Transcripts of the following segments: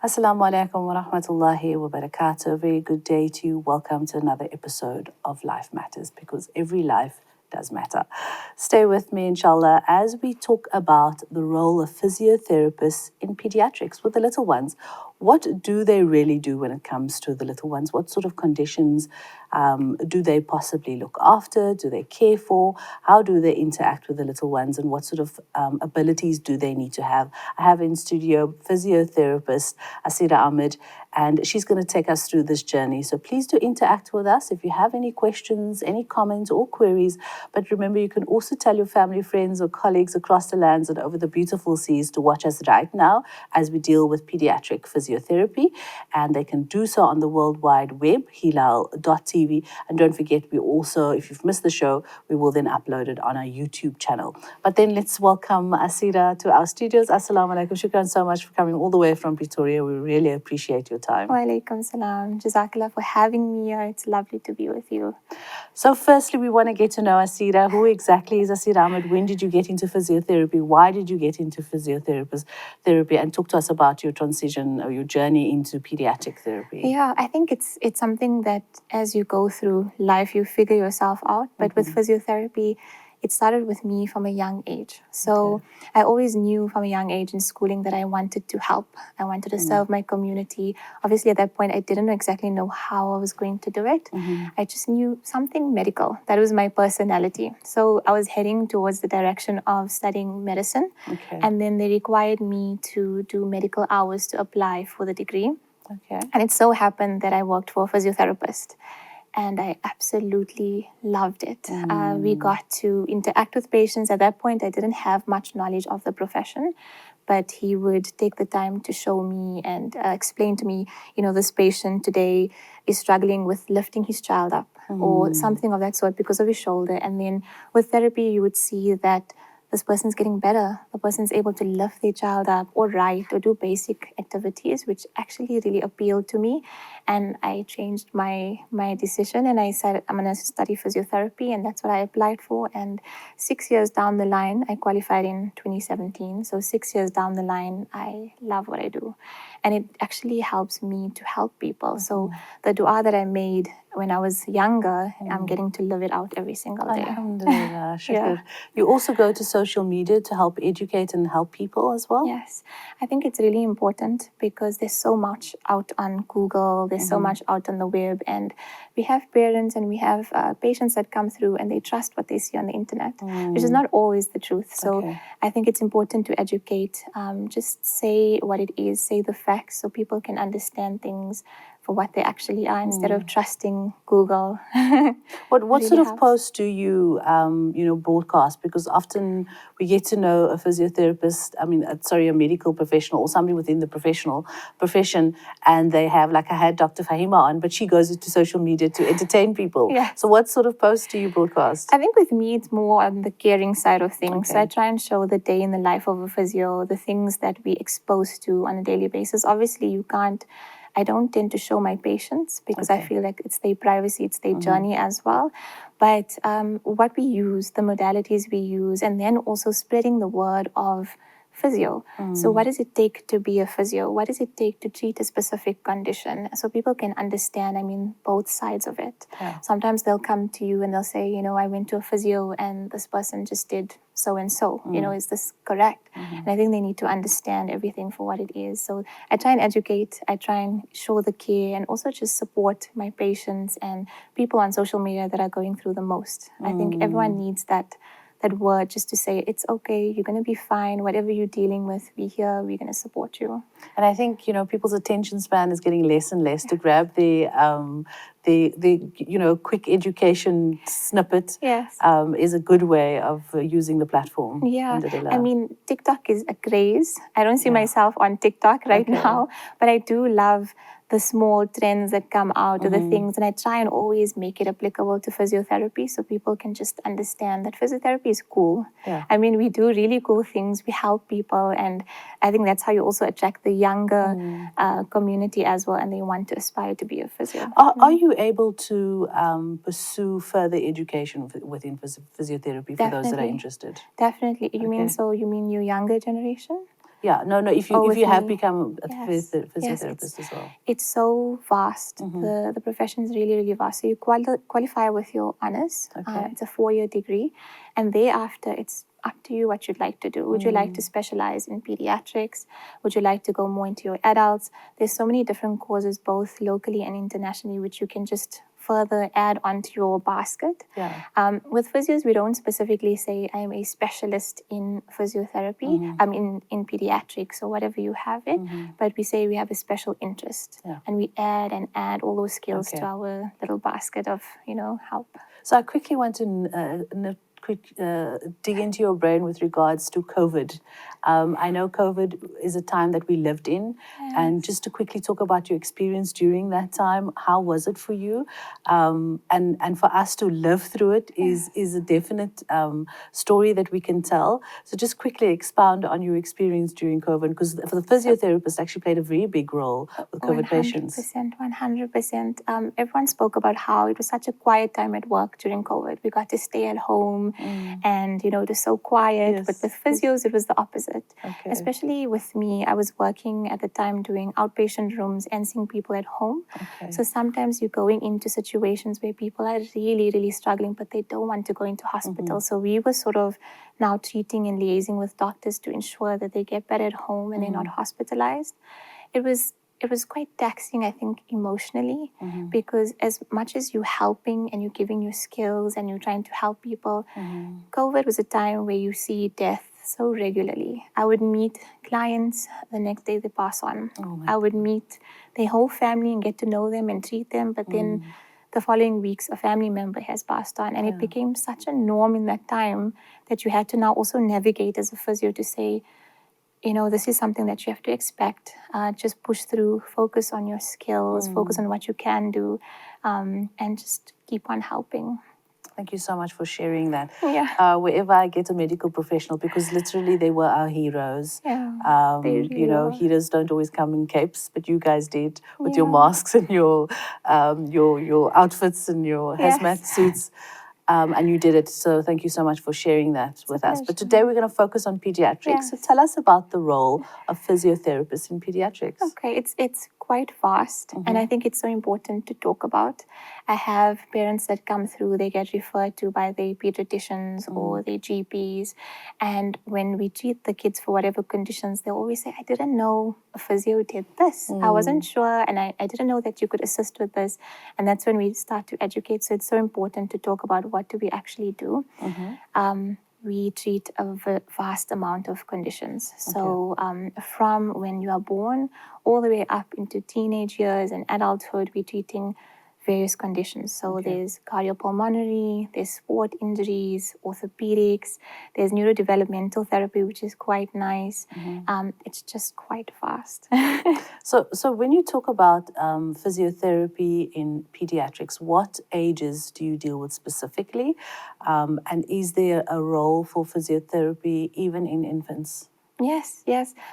Assalamu alaikum wa rahmatullahi wa barakatuh. Very good day to you. Welcome to another episode of Life Matters, because every life does matter. Stay with me, inshallah, as we talk about the role of physiotherapists in pediatrics with the little ones. What do they really do when it comes to the little ones? What sort of conditions do they possibly look after? Do they care for? How do they interact with the little ones? And what sort of abilities do they need to have? I have in studio physiotherapist Asira Ahmed, and she's going to take us through this journey. So please do interact with us if you have any questions, any comments or queries. But remember, you can also tell your family, friends or colleagues across the lands and over the beautiful seas to watch us right now as we deal with pediatric physiotherapy. And they can do so on the World Wide Web, Hilaal.tv. And don't forget, we also, if you've missed the show, we will then upload it on our YouTube channel. But then let's welcome Asira to our studios. Assalamu alaikum. Shukran so much for coming all the way from Pretoria. We really appreciate your time. Wa alaikum salam. Jazakallah for having me here. It's lovely to be with you. So firstly, we want to get to know Asira. Who exactly is Asira Ahmed? When did you get into physiotherapy? Why did you get into therapy? And talk to us about your transition or your journey into pediatric therapy. Yeah, I think it's something that as you go through life, you figure yourself out. But with physiotherapy, it started with me from a young age. So I always knew from a young age in schooling that I wanted to help. I wanted to serve my community. Obviously, at that point, I didn't exactly know how I was going to do it. I just knew something medical. That was my personality. So I was heading towards the direction of studying medicine. And then they required me to do medical hours to apply for the degree. And it so happened that I worked for a physiotherapist. And I absolutely loved it. We got to interact with patients. At that point, I didn't have much knowledge of the profession, but he would take the time to show me and explain to me, this patient today is struggling with lifting his child up or something of that sort because of his shoulder. And then with therapy, you would see that this person's getting better. The person's able to lift their child up or write or do basic activities, which actually really appealed to me. And I changed my decision and I said, I'm going to study physiotherapy, and that's what I applied for. And 6 years down the line, I qualified in 2017. So 6 years down the line, I love what I do. And it actually helps me to help people. So the dua that I made when I was younger, I'm getting to live it out every single day. Alhamdulillah, shukr. You also go to social media to help educate and help people as well? Yes. I think it's really important because there's so much out on Google, there's so much out on the web, and we have parents and we have patients that come through and they trust what they see on the internet, which is not always the truth. So I think it's important to educate, just say what it is, say the facts so people can understand things for what they actually are instead of trusting Google. What really sort of helps. posts do you broadcast? Because often we get to know a physiotherapist, a medical professional or somebody within the profession, and they have, like I had Dr. Fahima on, but she goes into social media to entertain people. So what sort of posts do you broadcast? I think with me, it's more on the caring side of things. So I try and show the day in the life of a physio, the things that we expose to on a daily basis. Obviously, I don't tend to show my patients because I feel like it's their privacy, it's their journey as well. But what we use, the modalities we use, and then also spreading the word of physio. So what does it take to be a physio? What does it take to treat a specific condition? So people can understand, both sides of it. Sometimes they'll come to you and they'll say, I went to a physio and this person just did so and so. Is this correct? And I think they need to understand everything for what it is. So I try and educate, I try and show the care, and also just support my patients and people on social media that are going through the most. I think everyone needs that word just to say, it's okay, you're going to be fine, whatever you're dealing with, we're here, we're going to support you. And I think, people's attention span is getting less and less to grab the quick education snippet is a good way of using the platform. TikTok is a craze. I don't see myself on TikTok right now, but I do love the small trends that come out of the things, and I try and always make it applicable to physiotherapy so people can just understand that physiotherapy is cool. We do really cool things, we help people, and I think that's how you also attract the younger community as well, and they want to aspire to be a physio. Are you able to pursue further education within physiotherapy for those that are interested? Definitely. You mean your younger generation? Yeah, no. If or you with have me. become a Yes. physiotherapist as well. It's so vast. The profession is really, really vast. So you qualify with your honors. Okay. It's a 4-year degree. And thereafter, it's up to you what you'd like to do. Would you like to specialize in pediatrics? Would you like to go more into your adults? There's so many different courses, both locally and internationally, which you can just further add onto your basket. Yeah. With physios, we don't specifically say I am a specialist in physiotherapy. I mean, in pediatrics or whatever you have it, but we say we have a special interest, and we add and add all those skills to our little basket of help. So I quickly want to dig into your brain with regards to COVID. I know COVID is a time that we lived in, and just to quickly talk about your experience during that time, how was it for you? And for us to live through it is a definite story that we can tell. So just quickly expound on your experience during COVID, because for the physiotherapist actually played a very big role with COVID patients. 100%. Everyone spoke about how it was such a quiet time at work during COVID. We got to stay at home and, it was so quiet. But with physios, it was the opposite. Especially with me, I was working at the time doing outpatient rooms and seeing people at home. So sometimes you're going into situations where people are really, really struggling, but they don't want to go into hospital. So we were sort of now treating and liaising with doctors to ensure that they get better at home and they're not hospitalized. It was quite taxing, I think, emotionally, because as much as you're helping and you're giving your skills and you're trying to help people, COVID was a time where you see death so regularly. I would meet clients, the next day they pass on. I would meet their whole family and get to know them and treat them, but then the following weeks, a family member has passed on. And it became such a norm in that time that you had to now also navigate as a physio to say, this is something that you have to expect. Just push through, focus on your skills, focus on what you can do, and just keep on helping. Thank you so much for sharing that. Yeah. Wherever I get a medical professional, because literally they were our heroes. Yeah, they really were. Heroes don't always come in capes, but you guys did with your masks and your outfits and your hazmat suits. And you did it. So thank you so much for sharing that with us. But today we're going to focus on pediatrics. So tell us about the role of physiotherapists in pediatrics. Okay, it's quite vast, and I think it's so important to talk about. I have parents that come through, they get referred to by their pediatricians or their GPs, and when we treat the kids for whatever conditions, they always say, I didn't know a physio did this. I wasn't sure, and I didn't know that you could assist with this. And that's when we start to educate. So it's so important to talk about what do we actually do. We treat a vast amount of conditions. So from when you are born all the way up into teenage years and adulthood, we're treating various conditions. So there's cardiopulmonary, there's sport injuries, orthopedics, there's neurodevelopmental therapy, which is quite nice. It's just quite vast. So when you talk about physiotherapy in pediatrics, what ages do you deal with specifically? And is there a role for physiotherapy even in infants? Yes.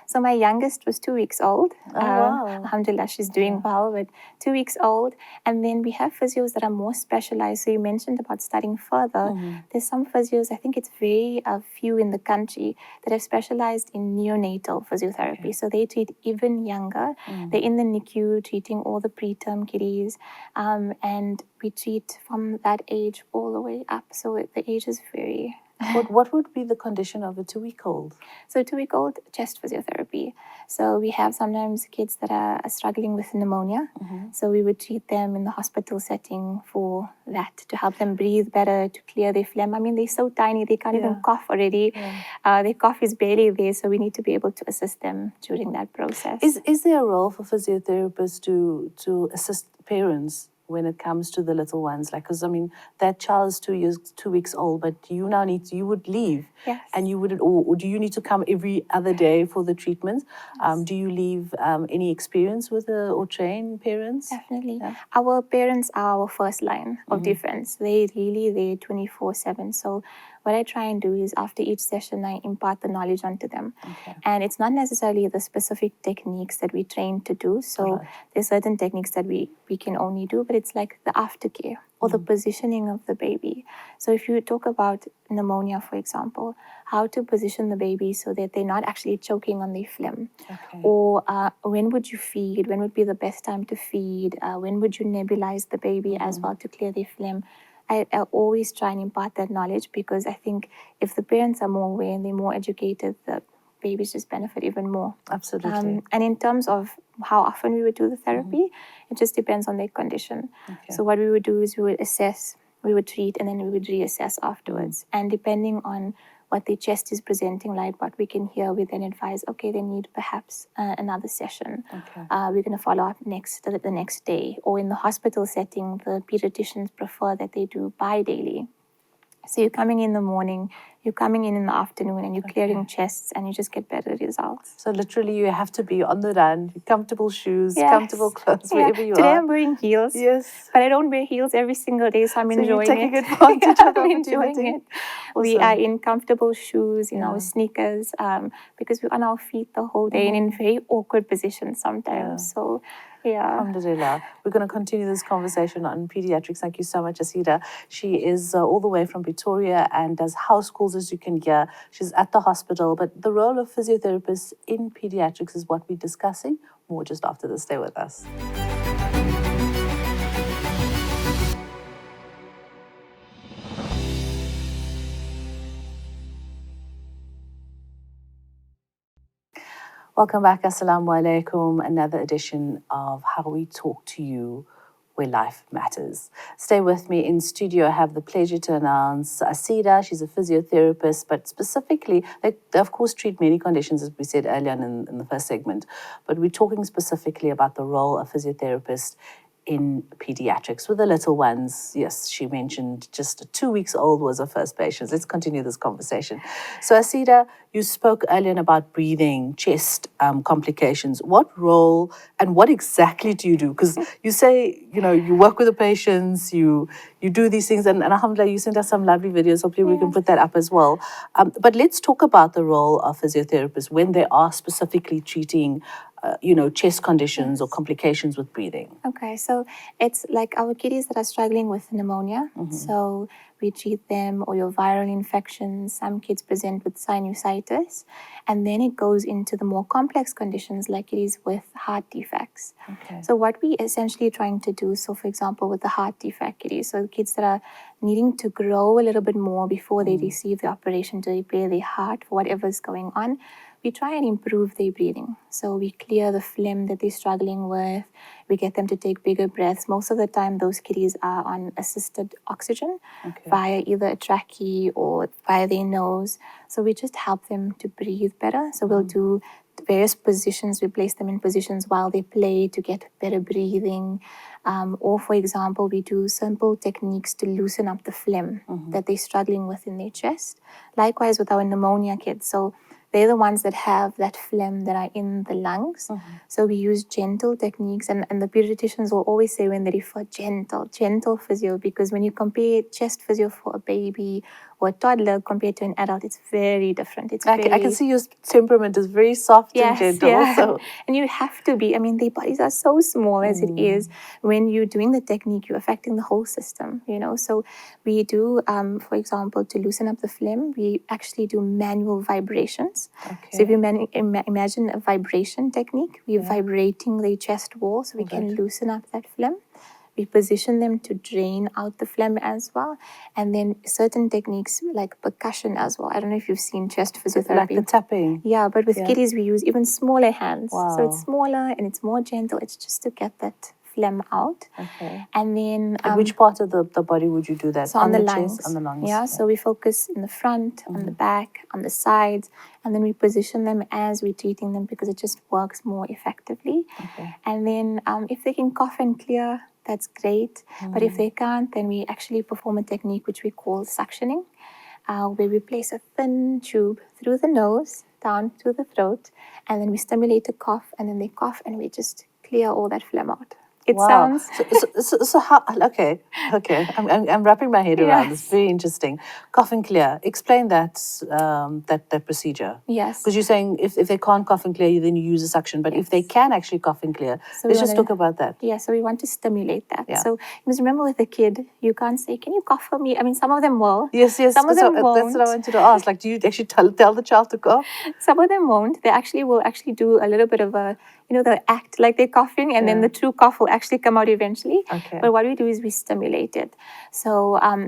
So my youngest was 2 weeks old. Wow. Alhamdulillah, she's doing well, but 2 weeks old. And then we have physios that are more specialized. So you mentioned about studying further. There's some physios, I think it's very few in the country, that have specialized in neonatal physiotherapy. So they treat even younger. They're in the NICU treating all the preterm kiddies. And we treat from that age all the way up. So the ages vary. What would be the condition of a 2-week-old? So 2-week-old, chest physiotherapy. So we have sometimes kids that are struggling with pneumonia. So we would treat them in the hospital setting for that, to help them breathe better, to clear their phlegm. I mean, they're so tiny, they can't even cough already. Their cough is barely there, so we need to be able to assist them during that process. Is there a role for physiotherapists to assist parents when it comes to the little ones? Like, because I mean, that child is 2 weeks old, but you would leave. Yes. And you wouldn't, or do you need to come every other day for the treatments? Do you leave any experience with or train parents? Definitely. Our parents are our first line of defense. They're 24/7. So what I try and do is after each session, I impart the knowledge onto them. Okay. And it's not necessarily the specific techniques that we train to do. So there's certain techniques that we can only do, but it's like the aftercare or the positioning of the baby. So if you talk about pneumonia, for example, how to position the baby so that they're not actually choking on their phlegm. Okay. Or when would you feed? When would be the best time to feed? When would you nebulize the baby as well to clear their phlegm? I always try and impart that knowledge because I think if the parents are more aware and they're more educated, the babies just benefit even more. Absolutely. And in terms of how often we would do the therapy, it just depends on their condition. Okay. So what we would do is we would assess, we would treat, and then we would reassess afterwards. And depending on what their chest is presenting like, what we can hear, we then advise, okay, they need perhaps another session. Okay. We're going to follow up the next day. Or in the hospital setting, the pediatricians prefer that they do bi-daily. So you're coming in the morning, you're coming in the afternoon, and you're clearing chests, and you just get better results. So literally you have to be on the run, comfortable shoes, Yes. comfortable clothes, wherever you Today are. I'm wearing heels. Yes. But I don't wear heels every single day, so I'm So enjoying you're taking it. advantage of the I'm enjoying opportunity. it. We Awesome. are in comfortable shoes, our sneakers, because we're on our feet the whole day and in very awkward positions sometimes. So, yeah. Alhamdulillah. We're going to continue this conversation on pediatrics. Thank you so much, Asida. She is all the way from Pretoria and does house calls, as you can hear. She's at the hospital, but the role of physiotherapists in pediatrics is what we're discussing. More just after this. Stay with us. Welcome back. Assalamu alaikum. Another edition of How We Talk to You, where life matters. Stay with me in studio. I have the pleasure to announce Asida. She's a physiotherapist, but specifically, they of course treat many conditions, as we said earlier in the first segment. But we're talking specifically about the role of physiotherapist in pediatrics with the little ones. Yes, she mentioned just 2 weeks old was her first patient. Let's continue this conversation. So Asida, you spoke earlier about breathing, chest complications. What role and what exactly do you do? Because you say, you work with the patients, you do these things, and alhamdulillah, you sent us some lovely videos. Hopefully we can put that up as well. But let's talk about the role of physiotherapists when they are specifically treating chest conditions or complications with breathing. Okay, so it's like our kiddies that are struggling with pneumonia. So we treat them, or your viral infections. Some kids present with sinusitis. And then it goes into the more complex conditions like kiddies with heart defects. Okay. So what we essentially trying to do, so for example, with the heart defect kiddies, so the kids that are needing to grow a little bit more before they receive the operation to repair their heart for whatever's going on, we try and improve their breathing. So we clear the phlegm that they're struggling with. We get them to take bigger breaths. Most of the time, those kiddies are on assisted oxygen via either a trachea or via their nose. So we just help them to breathe better. So we'll do various positions. We place them in positions while they play to get better breathing. Or, for example, we do simple techniques to loosen up the phlegm that they're struggling with in their chest. Likewise with our pneumonia kids. So they're the ones that have that phlegm that are in the lungs. So we use gentle techniques, and the pediatricians will always say when they refer gentle physio, because when you compare chest physio for a baby or a toddler compared to an adult, it's very different. I can see your temperament is very soft and gentle. Yeah. So. And you have to be. I mean, their bodies are so small as it is. When you're doing the technique, you're affecting the whole system, So we do, for example, to loosen up the phlegm, we actually do manual vibrations. Okay. So if you imagine a vibration technique, we're vibrating the chest wall so we can loosen up that phlegm. We position them to drain out the phlegm as well. And then certain techniques like percussion as well. I don't know if you've seen chest physiotherapy. Like the tapping. Yeah, but with kiddies, we use even smaller hands. Wow. So it's smaller and it's more gentle. It's just to get that phlegm out. Okay. And then... At which part of the body would you do that? So on the chest, lungs. on the lungs. Yeah, so we focus in the front, on the back, on the sides, and then we position them as we're treating them because it just works more effectively. Okay. And then if they can cough and clear, that's great. But if they can't, then we actually perform a technique which we call suctioning, where we place a thin tube through the nose, down to the throat, and then we stimulate a cough, and then they cough, and we just clear all that phlegm out. It Wow. sounds... So how, okay. I'm wrapping my head around this. Yes. Very interesting. Cough and clear. Explain that procedure. Yes. Because you're saying if they can't cough and clear, then you use a suction. But if they can actually cough and clear, So let's just talk about that. Yeah, so we want to stimulate that. Yeah. So you must remember with a kid, you can't say, "Can you cough for me?" I mean, some of them will. Yes. Some of them won't. That's what I wanted to ask. Like, do you actually tell the child to cough? Some of them won't. They will actually do a little bit of a, they'll act like they're coughing, and then the true cough will actually come out eventually. Okay. But what we do is we stimulate it. So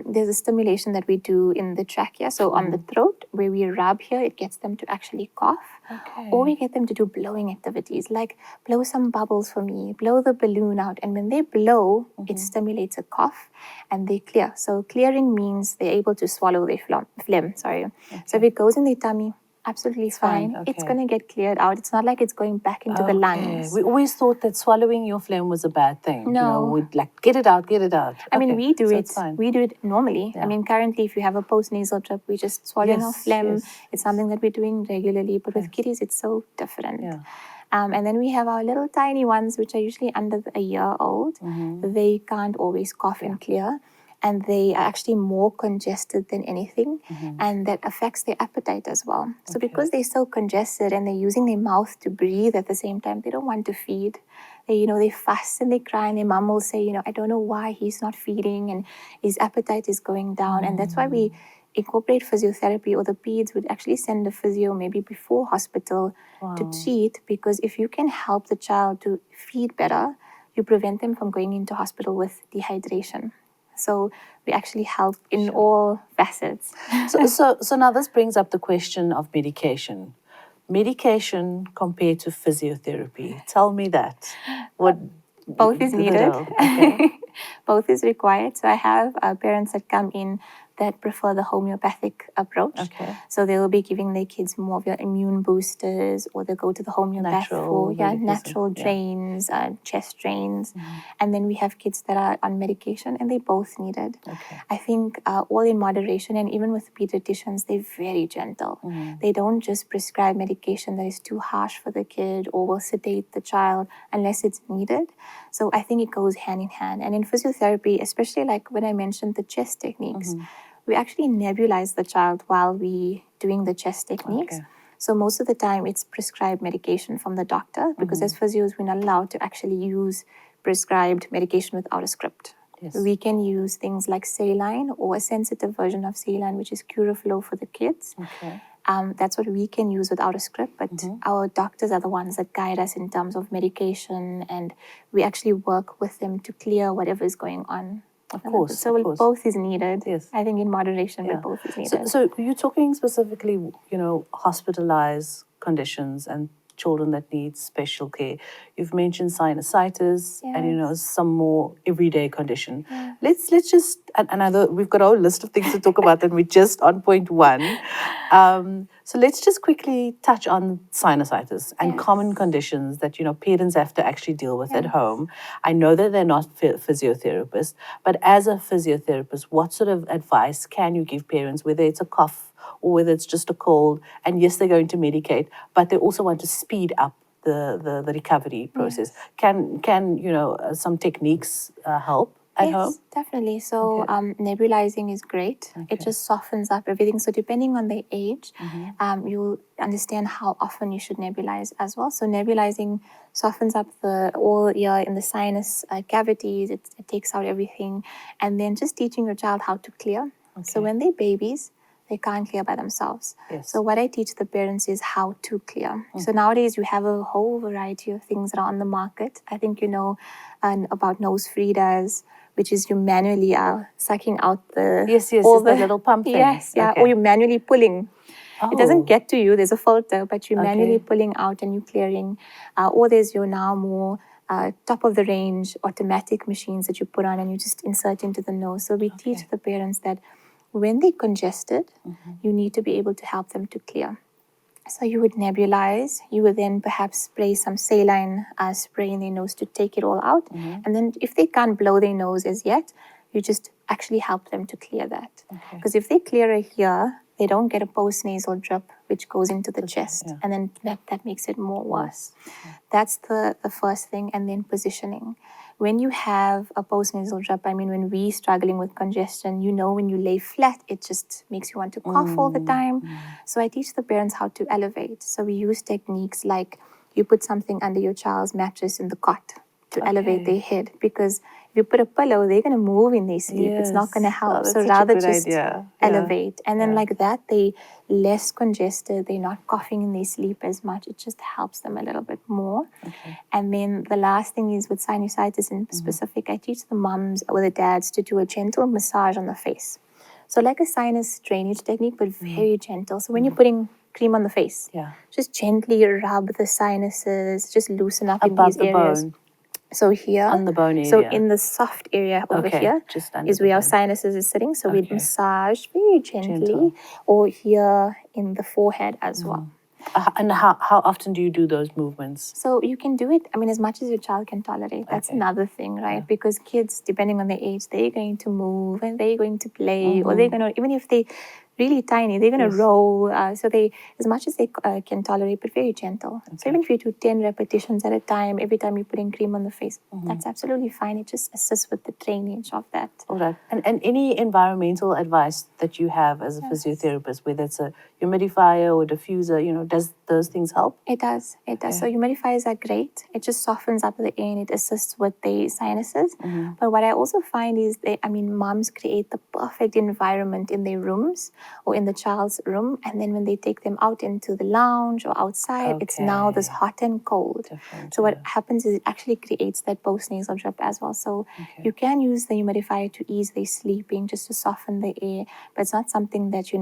there's a stimulation that we do in the trachea, so on the throat, where we rub here, it gets them to actually cough. Okay. Or we get them to do blowing activities, like blow some bubbles for me, blow the balloon out. And when they blow, it stimulates a cough and they clear. So clearing means they're able to swallow their phlegm. So if it goes in their tummy, absolutely fine. Okay. It's going to get cleared out. It's not like it's going back into the lungs. We always thought that swallowing your phlegm was a bad thing. No. We'd like, get it out. I mean, we do so it. It's fine. We do it normally. Yeah. I mean, currently, if you have a postnasal drip, we just swallow our phlegm. Yes. It's something that we're doing regularly. But with kiddies, it's so different. Yeah. And then we have our little tiny ones, which are usually under a year old. They can't always cough and clear. And they are actually more congested than anything. And that affects their appetite as well. So because they're so congested and they're using their mouth to breathe at the same time, they don't want to feed. They fuss and they cry, and their mom will say, I don't know why he's not feeding and his appetite is going down. And that's why we incorporate physiotherapy, or the peds would actually send a physio maybe before hospital to treat, because if you can help the child to feed better, you prevent them from going into hospital with dehydration. So we actually help in all facets. So now this brings up the question of medication. Medication compared to physiotherapy. Tell me that. Both is needed. Okay. Both is required. So I have parents that come in that prefer the homeopathic approach. Okay. So they will be giving their kids more of your immune boosters, or they'll go to the homeopath for natural drains, chest drains. And then we have kids that are on medication, and they both needed. Okay. I think all in moderation, and even with pediatricians, they're very gentle. They don't just prescribe medication that is too harsh for the kid or will sedate the child unless it's needed. So I think it goes hand in hand. And in physiotherapy, especially like when I mentioned the chest techniques, we actually nebulize the child while we doing the chest techniques. Okay. So most of the time it's prescribed medication from the doctor, because as physios, we're not allowed to actually use prescribed medication without a script. Yes. We can use things like saline, or a sensitive version of saline, which is Curaflow for the kids. Okay. That's what we can use without a script, but our doctors are the ones that guide us in terms of medication, and we actually work with them to clear whatever is going on. Of course. So both is needed. Yes. I think in moderation, but both is needed. So you're talking specifically, hospitalized conditions and children that need special care. You've mentioned sinusitis and some more everyday condition. Yes. Let's just, and I know we've got a whole list of things to talk about, and we're just on point one. So let's just quickly touch on sinusitis and common conditions that parents have to actually deal with at home. I know that they're not physiotherapists, but as a physiotherapist, what sort of advice can you give parents, whether it's a cough or whether it's just a cold? And yes, they're going to medicate, but they also want to speed up the recovery process. Can some techniques help at home? Yes, definitely. So nebulizing is great. It just softens up everything. So depending on the age, you'll understand how often you should nebulize as well. So nebulizing softens up the all ear in the sinus cavities. It takes out everything. And then just teaching your child how to clear. So when they're babies, they can't clear by themselves. Yes. So what I teach the parents is how to clear. So nowadays you have a whole variety of things that are on the market. I think you know about nose freeders, which is you manually are sucking out the... Yes, all the little pump thing. Yes, or you're manually pulling. It doesn't get to you, there's a filter, but you're manually pulling out and you're clearing. Or there's your now more top of the range automatic machines that you put on and you just insert into the nose. So we teach the parents that when they're congested, you need to be able to help them to clear. So you would nebulize, you would then perhaps spray some saline spray in their nose to take it all out. And then if they can't blow their nose as yet, you just actually help them to clear that. Because if they clear it here, they don't get a post-nasal drip which goes into the chest, yeah. and then that makes it more worse. That's the first thing, and then positioning. When you have a postnasal drip, I mean, when we're struggling with congestion, when you lay flat, it just makes you want to cough all the time. So I teach the parents how to elevate. So we use techniques like you put something under your child's mattress in the cot to elevate their head, because if you put a pillow, they're going to move in their sleep. It's not going to help. That's So such rather a good just idea. elevate. And then like that, they less congested. They're not coughing in their sleep as much. It just helps them a little bit more. And then the last thing is with sinusitis in specific, I teach the mums or the dads to do a gentle massage on the face. So like a sinus drainage technique, but very gentle. So when you're putting cream on the face, just gently rub the sinuses, just loosen up in Above these the areas. bone. So here, On the bone so area. in the soft area over here just under is the where our bone. sinuses is sitting. So we massage very gently, or here in the forehead as well. And how often do you do those movements? So you can do it, I mean, as much as your child can tolerate. That's another thing, right? Because kids, depending on their age, they're going to move and they're going to play, or they're going to, even if they really tiny, they're going to roll. So they, as much as they can tolerate, but very gentle. So even if you do 10 repetitions at a time, every time you're putting cream on the face, that's absolutely fine. It just assists with the drainage of that. All right. And any environmental advice that you have as a physiotherapist, whether it's a humidifier or diffuser, does those things help? It does. It does. So humidifiers are great. It just softens up the air and it assists with the sinuses. But what I also find is moms create the perfect environment in their rooms or in the child's room. And then when they take them out into the lounge or outside, it's now this hot and cold. So what happens is it actually creates that postnasal drip as well. So you can use the humidifier to ease their sleeping, just to soften the air. But it's not something that,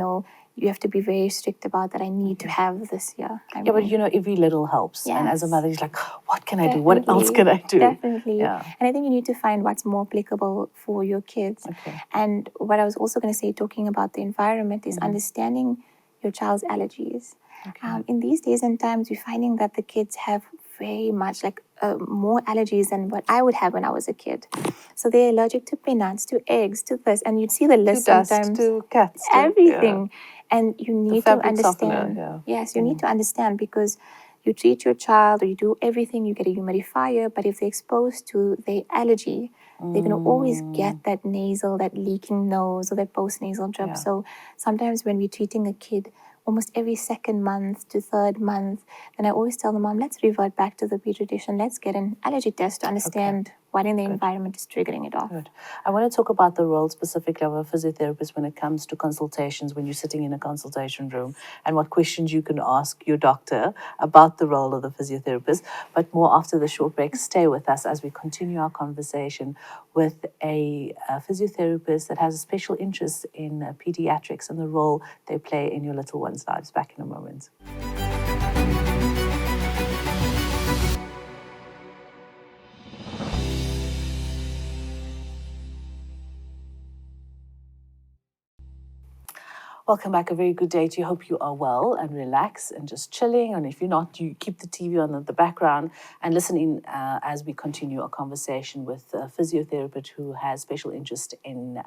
you have to be very strict about, that I need to have this here. But every little helps. Yes. And as a mother, you're like, what can I do? What else can I do? Definitely. Yeah. And I think you need to find what's more applicable for your kids. And what I was also going to say, talking about the environment, is understanding your child's allergies. In these days and times, we're finding that the kids have very much more allergies than what I would have when I was a kid. So they're allergic to peanuts, to eggs, to this, and you'd see the list to dust, sometimes. to cats, everything. And you need to understand. Softener, Yes, you need to understand, because you treat your child or you do everything, you get a humidifier, but if they're exposed to the allergy, they're going to always get that nasal, that leaking nose, or that postnasal drip. So sometimes when we're treating a kid, almost every second month to third month, then I always tell the mom, let's revert back to the pediatrician. Let's get an allergy test to understand what in the environment is triggering it off. Good. I want to talk about the role specifically of a physiotherapist when it comes to consultations, when you're sitting in a consultation room, and what questions you can ask your doctor about the role of the physiotherapist. But more after the short break. Stay with us as we continue our conversation with a physiotherapist that has a special interest in pediatrics and the role they play in your little one's lives. Back in a moment. Welcome back. A very good day to you. Hope you are well and relaxed and just chilling. And if you're not, you keep the TV on in the background and listen in as we continue our conversation with a physiotherapist who has special interest in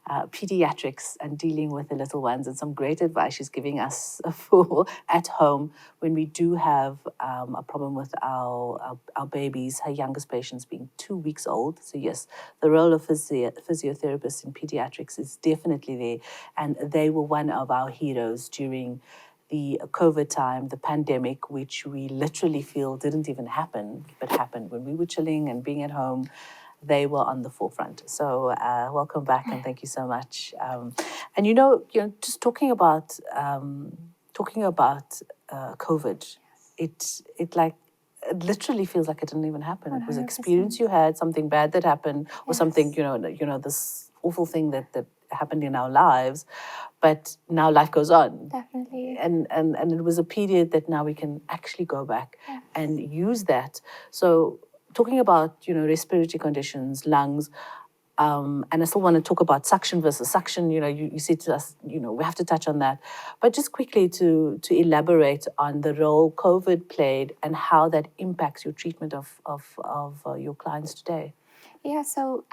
pediatrics and dealing with the little ones, and some great advice she's giving us for at home when we do have a problem with our babies, her youngest patients being 2 weeks old. So yes, the role of physiotherapists in pediatrics is definitely there, and they were one of our heroes during the COVID time, the pandemic, which we literally feel didn't even happen, but happened when we were chilling and being at home. They were on the forefront. So welcome back, and thank you so much. And just talking about COVID, it literally feels like it didn't even happen. 100%. It was an experience you had, something bad that happened, or something this awful thing that happened in our lives. But now life goes on. Definitely. And it was a period that now we can actually go back and use that. So talking about, respiratory conditions, lungs, and I still want to talk about suction versus suction. You said to us, we have to touch on that. But just quickly to elaborate on the role COVID played and how that impacts your treatment of your clients today. Yeah, so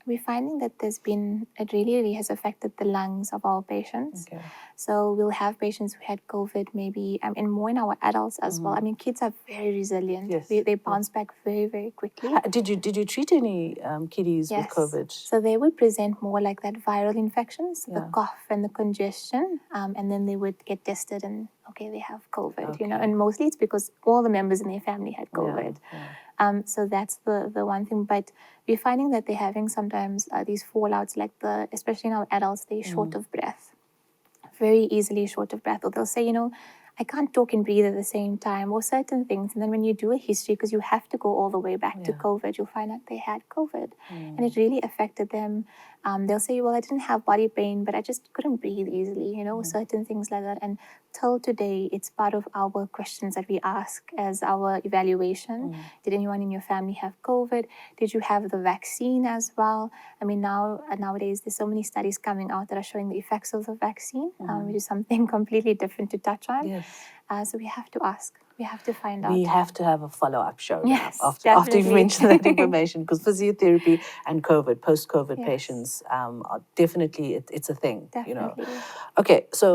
we're finding that it really has affected the lungs of our patients. Okay. So we'll have patients who had COVID maybe, and more in our adults as well. I mean, kids are very resilient. Yes, They bounce back very, very quickly. Did you treat any kiddies with Yes. COVID? So they would present more like that viral infections, the Yeah. cough and the congestion, and then they would get tested and, okay, they have COVID, Okay. and mostly it's because all the members in their family had COVID. Yeah. So that's the one thing. But we're finding that they're having sometimes these fallouts, like especially in our adults, they're short of breath, very easily short of breath. Or they'll say, I can't talk and breathe at the same time, or certain things. And then when you do a history, because you have to go all the way back to COVID, you'll find out they had COVID. And it really affected them. They'll say, well, I didn't have body pain, but I just couldn't breathe easily, certain things like that. And till today, it's part of our questions that we ask as our evaluation. Did anyone in your family have COVID? Did you have the vaccine as well? I mean, nowadays, there's so many studies coming out that are showing the effects of the vaccine, which is something completely different to touch on. Yes. So we have to ask. We have to find out. We have to have a follow-up show Yes, after you've definitely. mentioned that information, because physiotherapy and COVID, post-COVID Yes. patients, are definitely it's a thing. Definitely. Okay, so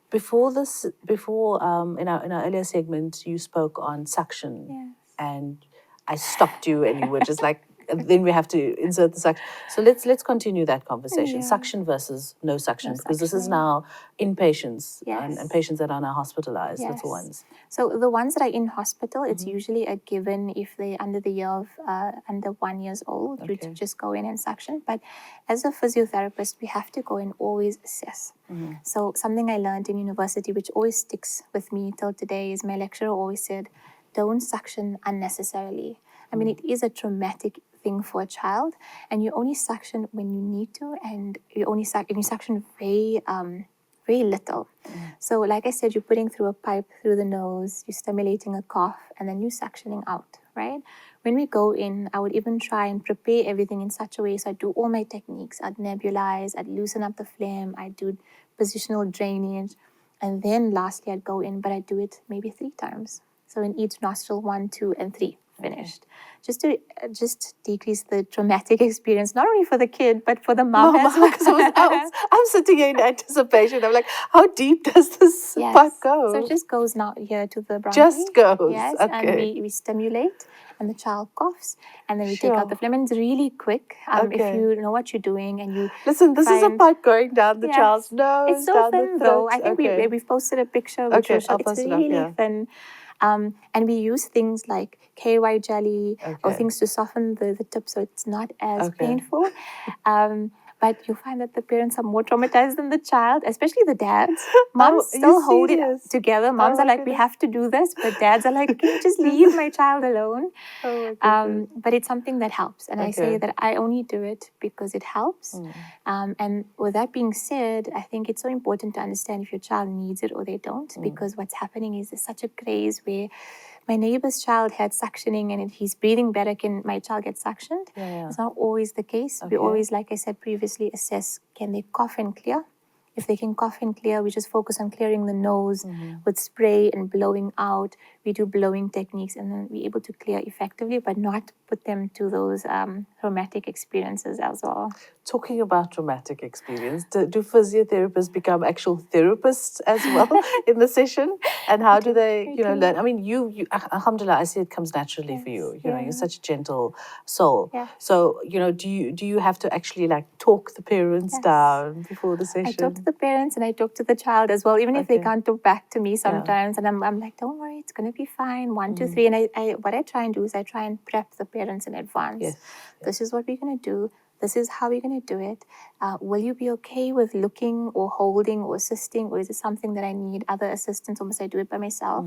before in our earlier segment, you spoke on suction, Yes. and I stopped you, and you were just like, then we have to insert the suction. So let's continue that conversation. Yeah. Suction versus no suction, because this is suctioning. now inpatients Yes. and patients that are now hospitalized, Yes. little ones. So the ones that are in hospital, it's usually a given if they're under the year of under 1 year old, you Okay. just go in and suction. But as a physiotherapist, we have to go and always assess. So something I learned in university, which always sticks with me till today, is my lecturer always said, don't suction unnecessarily. I mean, it is a traumatic thing for a child, and you only suction when you need to, and you suction very little. So like I said, you're putting through a pipe through the nose, you're stimulating a cough, and then you're suctioning out, right? When we go in, I would even try and prepare everything in such a way, so I'd do all my techniques. I'd nebulize, I'd loosen up the phlegm, I'd do positional drainage, and then lastly I'd go in, but I'd do it maybe 3 times. So in each nostril, 1, 2, and 3, finished. Just to decrease the traumatic experience, not only for the kid, but for the mom as well. Because I'm sitting here in anticipation. I'm like, how deep does this Yes. pipe go? So it just goes now here to the bronchi. Just goes. Yes, Okay. and we stimulate, and the child coughs, and then we take out the phlegm. And it's really quick if Okay. you know what you're doing and you Listen, this is a pipe going down the Yes. child's nose, It's so down thin the though. throat. I think Okay. we've posted a picture which Okay, will show I'll it's post it up, really yeah. thin. And we use things like KY jelly or Okay. things to soften the tip so it's not as Okay. painful. But you'll find that the parents are more traumatized than the child, especially the dads. Moms are you still hold it serious? together. Moms my are like, we goodness. have to do this, but dads are like, can you just leave my child alone? Oh my goodness. But it's something that helps. And I say that I only do it because it helps. And with that being said, I think it's so important to understand if your child needs it or they don't, because what's happening is there's such a craze where my neighbor's child had suctioning and he's breathing better. Can my child get suctioned? Yeah. It's not always the case. We always, like I said previously, assess, can they cough and clear? If they can cough and clear, we just focus on clearing the nose with spray and blowing out. We do blowing techniques and then we're able to clear effectively, but not put them to those traumatic experiences as well. Talking about traumatic experience, do physiotherapists become actual therapists as well in the session? And how do they, learn? I mean, you alhamdulillah, I see it comes naturally for you. You're such a gentle soul. Yes. So, do you have to actually like talk the parents down before the session? I talk to the parents and I talk to the child as well, even if they can't talk back to me sometimes. And I'm like, don't worry, it's going to be fine. 1, 2, 3. And what I try and do is I try and prep the parents in advance. Yes. This is what we're going to do. This is how we're going to do it. Will you be okay with looking or holding or assisting, or is it something that I need other assistance, or must I do it by myself?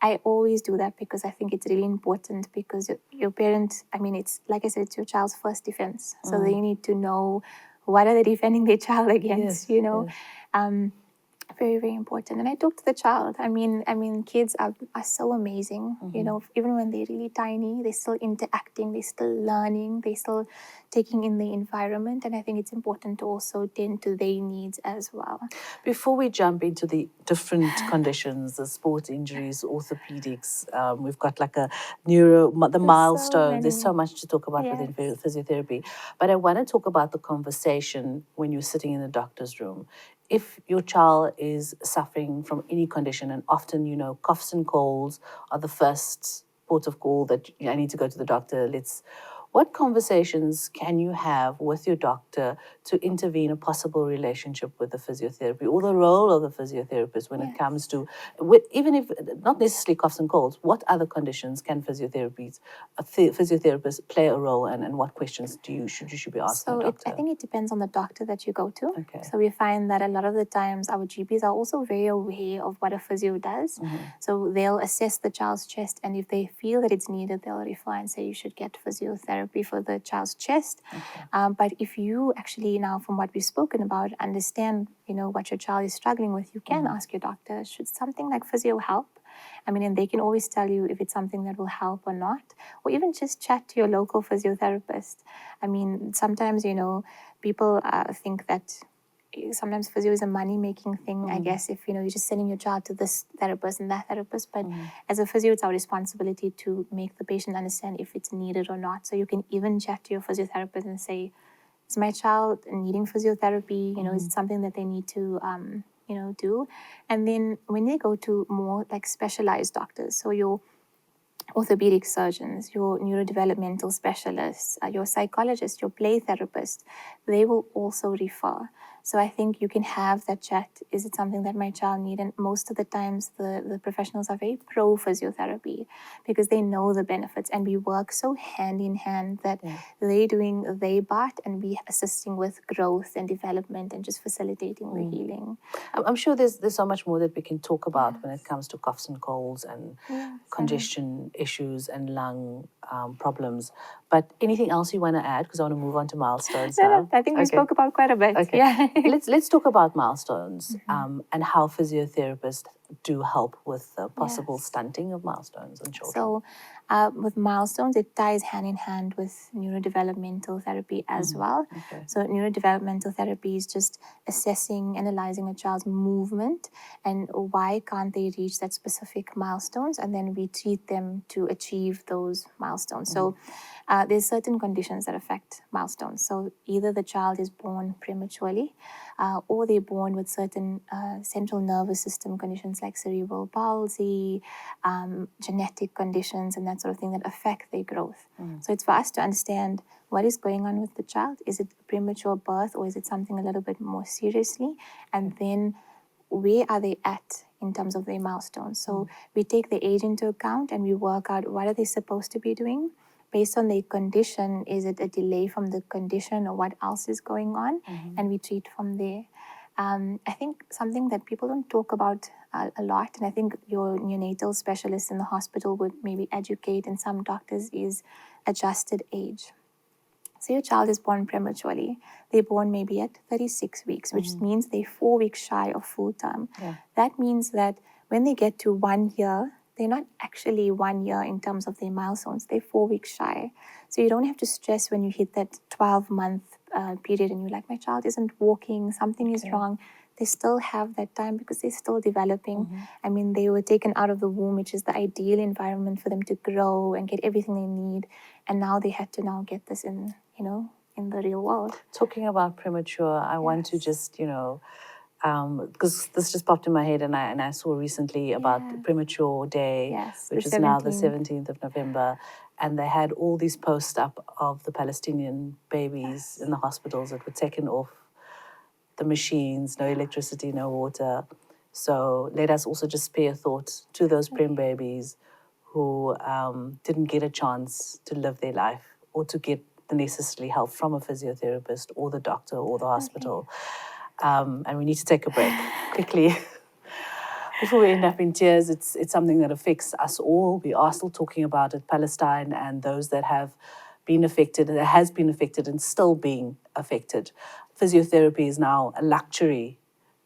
I always do that because I think it's really important, because your parent, I mean, it's like I said, it's your child's first defense. So they need to know what are they defending their child against, Yes. Very, very important. And I talk to the child. I mean, kids are so amazing. You know, even when they're really tiny, they're still interacting, they're still learning, they're still taking in the environment. And I think it's important to also tend to their needs as well. Before we jump into the different conditions, the sports injuries, orthopedics, we've got like a the milestones. There's so much to talk about within physiotherapy. But I want to talk about the conversation when you're sitting in the doctor's room. If your child is suffering from any condition, and often, coughs and colds are the first port of call that I need to go to the doctor. What conversations can you have with your doctor to intervene a possible relationship with the physiotherapy, or the role of the physiotherapist when it comes to, even if not necessarily coughs and colds, what other conditions can physiotherapists play a role in, and what questions should you be asking the doctor? I think it depends on the doctor that you go to. Okay. So we find that a lot of the times our GPs are also very aware of what a physio does. So they'll assess the child's chest, and if they feel that it's needed, they'll refer and say you should get physiotherapy for the child's chest. But if you actually now, from what we've spoken about, understand what your child is struggling with, you can ask your doctor, should something like physio help? I mean, and they can always tell you if it's something that will help or not, or even just chat to your local physiotherapist. I mean, sometimes, people think that sometimes physio is a money-making thing, I guess, if, you're just sending your child to this therapist and that therapist. But as a physio, it's our responsibility to make the patient understand if it's needed or not. So you can even chat to your physiotherapist and say, is my child needing physiotherapy? Is it something that they need to, do? And then when they go to more like specialized doctors, so your orthopedic surgeons, your neurodevelopmental specialists, your psychologists, your play therapists, they will also refer. So I think you can have that chat. Is it something that my child needs? And most of the times the professionals are very pro physiotherapy because they know the benefits, and we work so hand in hand that they doing their part and we assisting with growth and development and just facilitating the healing. I'm sure there's so much more that we can talk about when it comes to coughs and colds and congestion issues and lung problems. But anything else you want to add? Because I want to move on to milestones now. I think we spoke about quite a bit. Okay. Yeah. Let's talk about milestones and how physiotherapists do help with the possible stunting of milestones in children. So with milestones, it ties hand in hand with neurodevelopmental therapy as well. Okay. So neurodevelopmental therapy is just assessing, analyzing a child's movement and why can't they reach that specific milestones, and then we treat them to achieve those milestones. So there's certain conditions that affect milestones. So either the child is born prematurely or they're born with certain central nervous system conditions like cerebral palsy, genetic conditions, and that sort of thing that affect their growth. So it's for us to understand what is going on with the child. Is it premature birth, or is it something a little bit more seriously? And then where are they at in terms of their milestones? So we take the age into account and we work out what are they supposed to be doing. Based on their condition, is it a delay from the condition or what else is going on? And we treat from there. I think something that people don't talk about a lot, and I think your neonatal specialist in the hospital would maybe educate, and some doctors, is adjusted age. So your child is born prematurely. They're born maybe at 36 weeks, which means they're 4 weeks shy of full term. That means that when they get to 1 year, they're not actually 1 year in terms of their milestones. They're 4 weeks shy. So you don't have to stress when you hit that 12-month period and you're like, my child isn't walking, something is wrong. They still have that time because they're still developing. I mean, they were taken out of the womb, which is the ideal environment for them to grow and get everything they need. And now they had to now get this in, in the real world. Talking about premature, I want to just, because this just popped in my head, and I saw recently about the Premature Day, which is now the 17th of November, and they had all these posts up of the Palestinian babies in the hospitals that were taken off the machines, no electricity, no water. So let us also just spare thought to those prem babies who didn't get a chance to live their life or to get the necessary help from a physiotherapist or the doctor or the hospital. And we need to take a break quickly. Before we end up in tears, it's something that affects us all. We are still talking about it, Palestine and those that have been affected, that has been affected and still being affected. Physiotherapy is now a luxury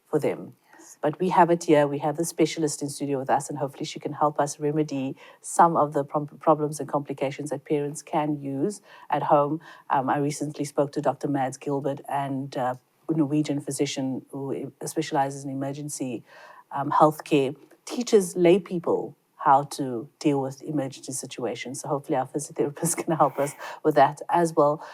for them. But we have it here. We have the specialist in studio with us, and hopefully she can help us remedy some of the problems and complications that parents can use at home. I recently spoke to Dr. Mads Gilbert, and a Norwegian physician who specializes in emergency healthcare, teaches lay people how to deal with emergency situations. So hopefully our physiotherapists can help us with that as well.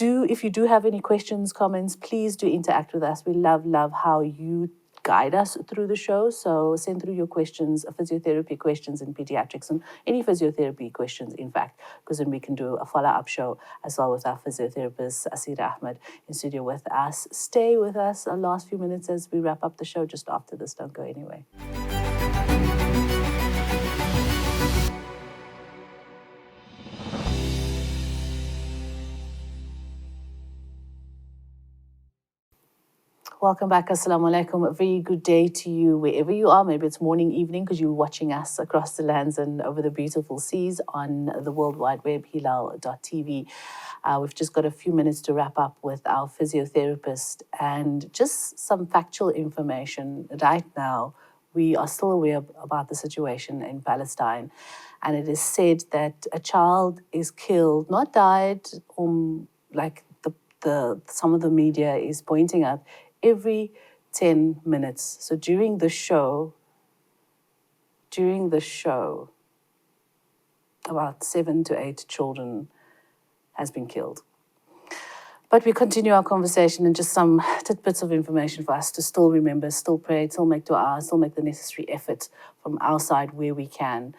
If you do have any questions, comments, please do interact with us. We love how you guide us through the show. So send through your questions, physiotherapy questions in pediatrics, and any physiotherapy questions, in fact, because then we can do a follow-up show as well with our physiotherapist, Asira Ahmed, in studio with us. Stay with us our last few minutes as we wrap up the show just after this. Don't go anywhere. Welcome back. Assalamu alaikum. A very good day to you wherever you are. Maybe it's morning, evening, because you're watching us across the lands and over the beautiful seas on the World Wide Web, Hilaal.tv. We've just got a few minutes to wrap up with our physiotherapist and just some factual information. Right now, we are still aware about the situation in Palestine, and it is said that a child is killed, not died, like some of the media is pointing out, every 10 minutes. So during the show, about 7 to 8 children has been killed. But we continue our conversation, and just some tidbits of information for us to still remember, still pray, still make dua, still make the necessary effort from our side where we can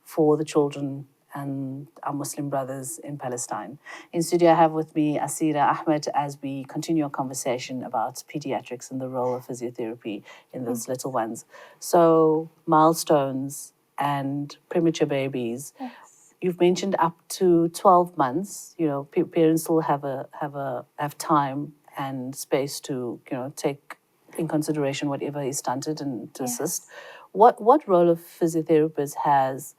for the children and our Muslim brothers in Palestine. In studio, I have with me Asira Ahmed as we continue our conversation about pediatrics and the role of physiotherapy in those little ones. So, milestones and premature babies. Yes. You've mentioned up to 12 months. Parents still have time and space to take in consideration whatever is stunted and to assist. What role of physiotherapists has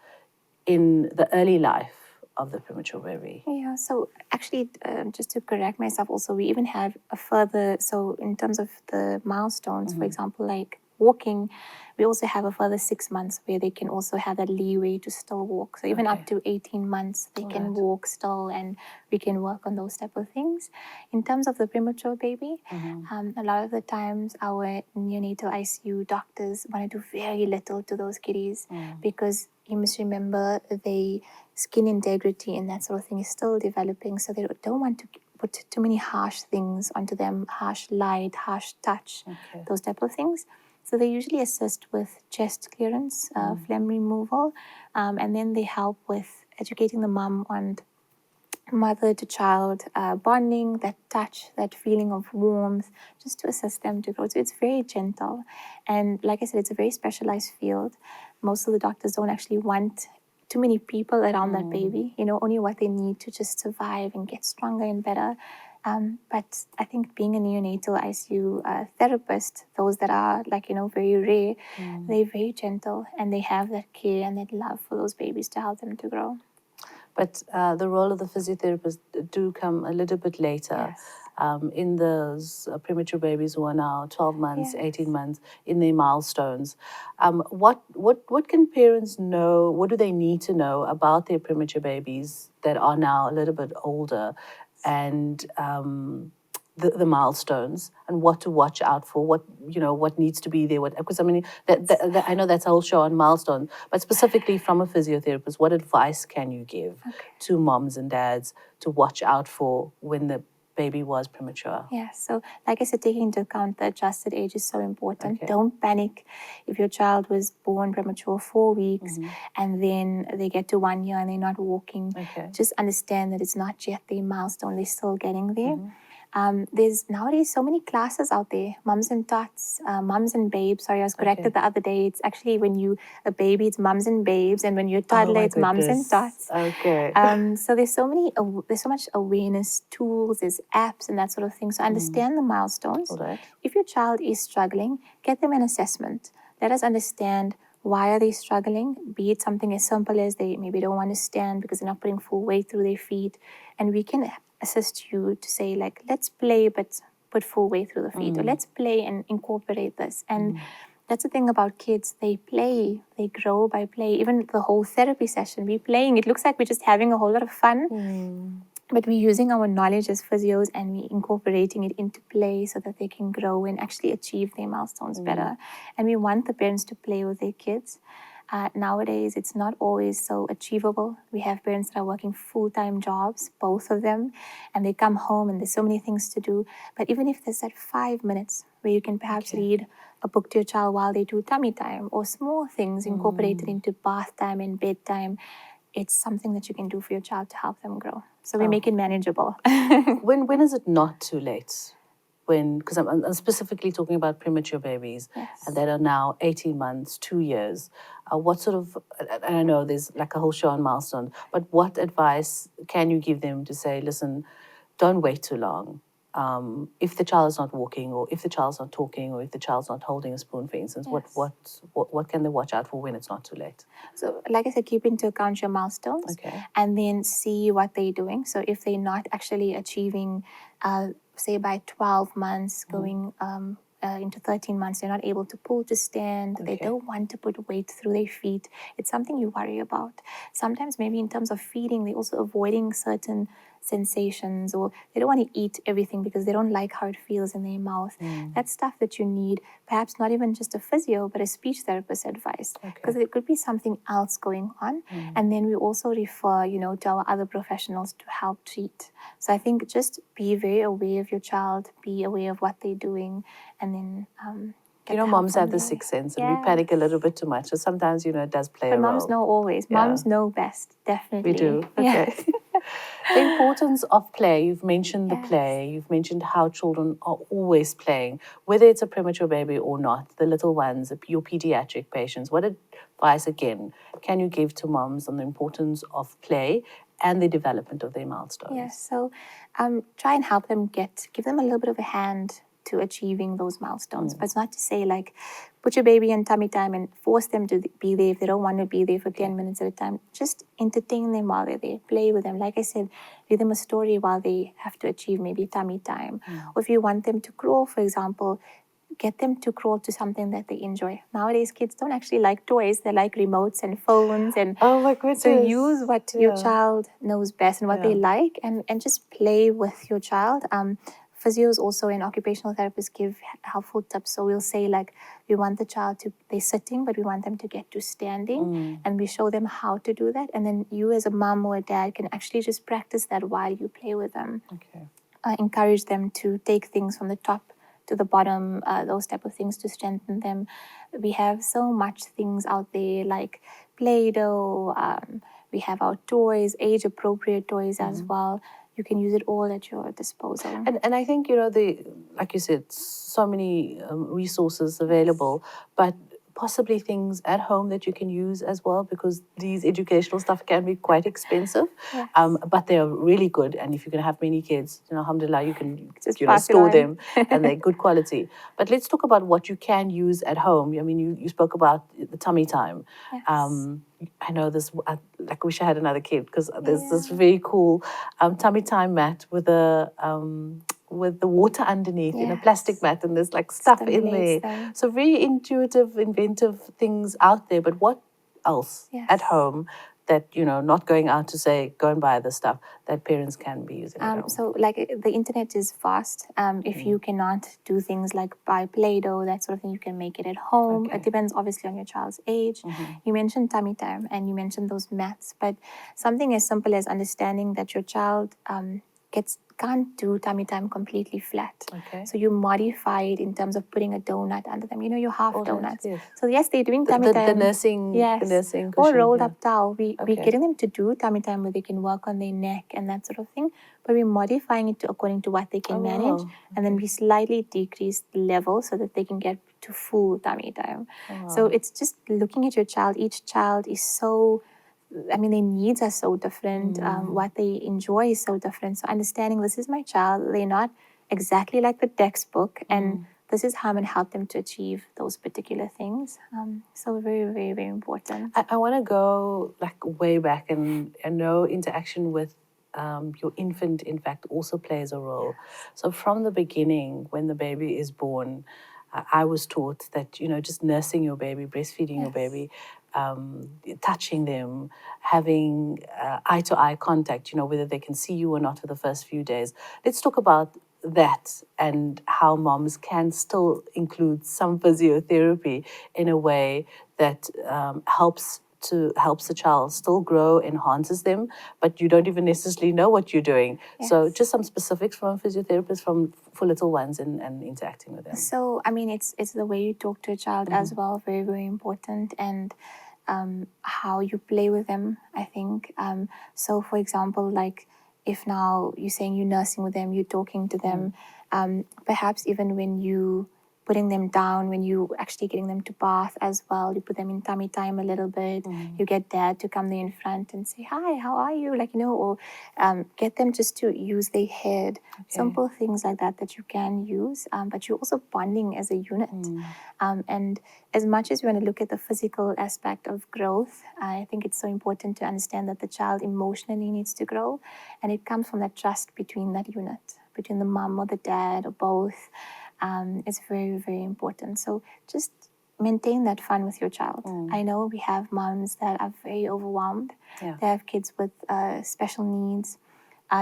in the early life of the premature baby? Yeah, so actually, just to correct myself also, we even have a further, so in terms of the milestones, for example, like walking, we also have a further 6 months where they can also have that leeway to still walk. So even up to 18 months, they can walk still, and we can work on those type of things. In terms of the premature baby, a lot of the times our neonatal ICU doctors want to do very little to those kiddies because you must remember the skin integrity and that sort of thing is still developing, so they don't want to put too many harsh things onto them, harsh light, harsh touch, those type of things. So they usually assist with chest clearance, phlegm removal, and then they help with educating the mom on mother to child bonding, that touch, that feeling of warmth, just to assist them to grow. So it's very gentle. And like I said, it's a very specialized field. Most of the doctors don't actually want too many people around that baby, only what they need to just survive and get stronger and better. But I think being a neonatal ICU therapist, those that are very rare, they're very gentle and they have that care and that love for those babies to help them to grow. But the role of the physiotherapist do come a little bit later. In those premature babies who are now 12 months, 18 months, in their milestones. What can parents know, what do they need to know about their premature babies that are now a little bit older, and the milestones and what to watch out for, what needs to be there, because I mean that I know that's a whole show on milestones, but specifically from a physiotherapist, what advice can you give to moms and dads to watch out for when the baby was premature? Yeah, so like I said, taking into account the adjusted age is so important. Don't panic if your child was born premature 4 weeks and then they get to 1 year and they're not walking. Just understand that it's not yet their milestone, they're still getting there. There's nowadays so many classes out there, mums and tots, mums and babes. Sorry, I was corrected the other day. It's actually when you a baby, it's mums and babes, and when you're a toddler, it's mums and tots. So there's so much awareness tools, there's apps and that sort of thing. So understand the milestones. If your child is struggling, get them an assessment. Let us understand why are they struggling, be it something as simple as they maybe don't want to stand because they're not putting full weight through their feet, and we can assist you to say, let's play but put full weight through the feet, or let's play and incorporate this. And that's the thing about kids. They play, they grow by play. Even the whole therapy session, we're playing. It looks like we're just having a whole lot of fun. But we're using our knowledge as physios and we're incorporating it into play so that they can grow and actually achieve their milestones better. And we want the parents to play with their kids. Nowadays, it's not always so achievable. We have parents that are working full-time jobs, both of them, and they come home and there's so many things to do. But even if there's that 5 minutes where you can perhaps read a book to your child while they do tummy time, or small things incorporated into bath time and bedtime, it's something that you can do for your child to help them grow. So we make it manageable. When is it not too late? Because I'm specifically talking about premature babies that are now 18 months, 2 years. What sort of, and I know there's like a whole show on milestones, but what advice can you give them to say, listen, don't wait too long? If the child is not walking, or if the child's not talking, or if the child's not holding a spoon, for instance, what can they watch out for when it's not too late? So, like I said, keep into account your milestones, and then see what they're doing. So, if they're not actually achieving, say by 12 months, going into 13 months, they're not able to pull to stand, they don't want to put weight through their feet, it's something you worry about. Sometimes maybe in terms of feeding, they're also avoiding certain sensations, or they don't want to eat everything because they don't like how it feels in their mouth. That's stuff that you need, perhaps not even just a physio, but a speech therapist advice, because it could be something else going on. And then we also refer, to our other professionals to help treat. So I think just be very aware of your child, be aware of what they're doing, and then moms have the sixth sense, and we panic a little bit too much. So sometimes, it does play a role. But moms know always. Moms know best, definitely. We do. Okay. The importance of play. You've mentioned the play. You've mentioned how children are always playing, whether it's a premature baby or not, the little ones, your pediatric patients. What advice, again, can you give to moms on the importance of play and the development of their milestones? Yes, so try and help them give them a little bit of a hand to achieving those milestones. But it's not to say like, put your baby in tummy time and force them to be there if they don't want to be there for 10 minutes at a time. Just entertain them while they're there, play with them. Like I said, read them a story while they have to achieve maybe tummy time. Or if you want them to crawl, for example, get them to crawl to something that they enjoy. Nowadays, kids don't actually like toys. They like remotes and phones. And oh my goodness. So use what your child knows best and what they like, and just play with your child. Physios also and occupational therapists give helpful tips. So we'll say like, we want the child they're sitting, but we want them to get to standing, and we show them how to do that. And then you as a mom or a dad can actually just practice that while you play with them. Encourage them to take things from the top to the bottom, those type of things to strengthen them. We have so much things out there like Play-Doh. We have our toys, age-appropriate toys as well. You can use it all at your disposal. And I think, like you said, so many resources available, but possibly things at home that you can use as well, because these educational stuff can be quite expensive, but they're really good. And if you're going to have many kids, alhamdulillah, you can just store them and they're good quality. But let's talk about what you can use at home. I mean, you spoke about the tummy time. I know this, I wish I had another kid, because there's this very cool tummy time mat with the water underneath in a plastic mat, and there's like stuff in there. So very intuitive, inventive things out there. But what else at home that, not going out to say, go and buy the stuff that parents can be using at home? So like the internet is vast. If you cannot do things like buy Play-Doh, that sort of thing, you can make it at home. It depends obviously on your child's age. You mentioned tummy time and you mentioned those mats, but something as simple as understanding that your child can't do tummy time completely flat. So you modify it in terms of putting a donut under them. Your half donuts. So yes, they're doing tummy time. The nursing cushion, or rolled up towel. We're getting them to do tummy time where they can work on their neck and that sort of thing. But we're modifying it according to what they can manage. And then we slightly decrease the level so that they can get to full tummy time. So it's just looking at your child. Each child is so... their needs are so different. What they enjoy is so different. So understanding this is my child, they're not exactly like the textbook, and this is how I'm going to help them to achieve those particular things. So very, very, very important. I want to go way back, and I know interaction with your infant, in fact, also plays a role. So from the beginning, when the baby is born, I was taught that, just nursing your baby, breastfeeding your baby, touching them, having eye-to-eye contact, whether they can see you or not for the first few days. Let's talk about that and how moms can still include some physiotherapy in a way that helps the child still grow, enhances them, but you don't even necessarily know what you're doing. So Yes. just some specifics from a physiotherapist for little ones and interacting with them. So, I mean, it's the way you talk to a child as well, very, very important, and how you play with them, I think. So, for example, like if now you're saying you're nursing with them, you're talking to them, perhaps even when you putting them down, when you actually getting them to bath as well, you put them in tummy time a little bit, you get dad to come there in front and say, hi, how are you? Like, or get them just to use their head, simple things like that that you can use, but you're also bonding as a unit. And as much as you want to look at the physical aspect of growth, I think it's so important to understand that the child emotionally needs to grow, and it comes from that trust between that unit, between the mom or the dad or both. It's very, very important. So just maintain that fun with your child. I know we have moms that are very overwhelmed. Yeah. They have kids with special needs.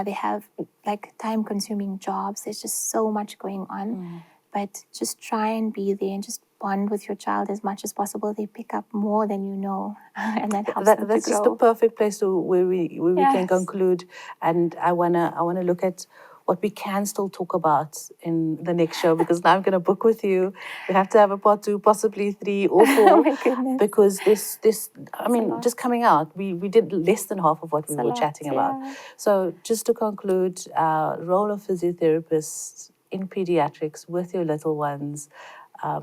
They have like time-consuming jobs. There's just so much going on. But just try and be there and just bond with your child as much as possible. They pick up more than you know, and that helps them to grow. That's just the perfect place where we can Yes. conclude. And I wanna look at what we can still talk about in the next show, because now I'm gonna book with you. We have to have a part 2, possibly 3 or 4. Oh my goodness. Because this I mean, lot. just coming out, we did less than half of what we It's a were lot, chatting about. yeah. So just to conclude, role of physiotherapists in pediatrics with your little ones,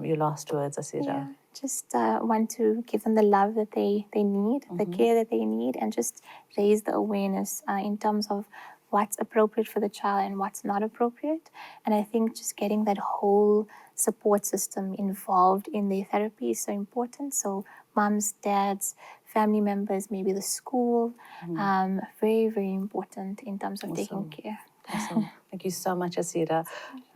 your last words, Asira. Yeah, just want to give them the love that they need, the care that they need, and just raise the awareness in terms of what's appropriate for the child and what's not appropriate. And I think just getting that whole support system involved in their therapy is so important. So moms, dads, family members, maybe the school, very, very important in terms of taking care. Awesome. Thank you so much, Asira.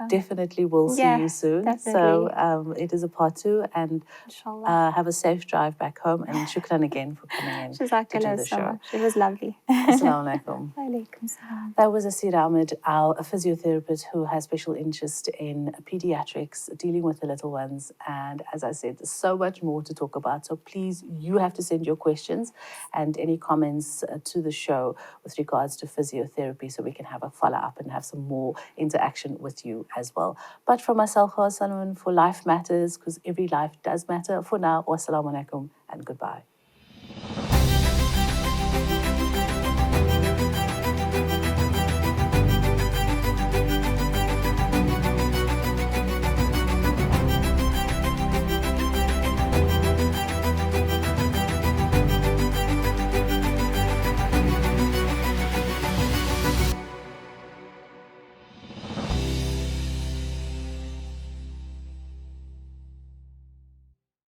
Definitely will see you Yes, soon. definitely. So it is a part 2, and Inshallah. have a safe drive back home. And shukran again for coming in to do Jazakallah the so show. much. It was lovely. Assalamu alaikum. Walaikum salam. That was Asira Ahmed, a physiotherapist who has special interest in pediatrics, dealing with the little ones. And as I said, there's so much more to talk about. So please, you have to send your questions and any comments to the show with regards to physiotherapy, so we can have a follow-up and have some more interaction with you as well. But from myself, S01, for Life Matters, because every life does matter. For now, wassalamu alaikum and goodbye.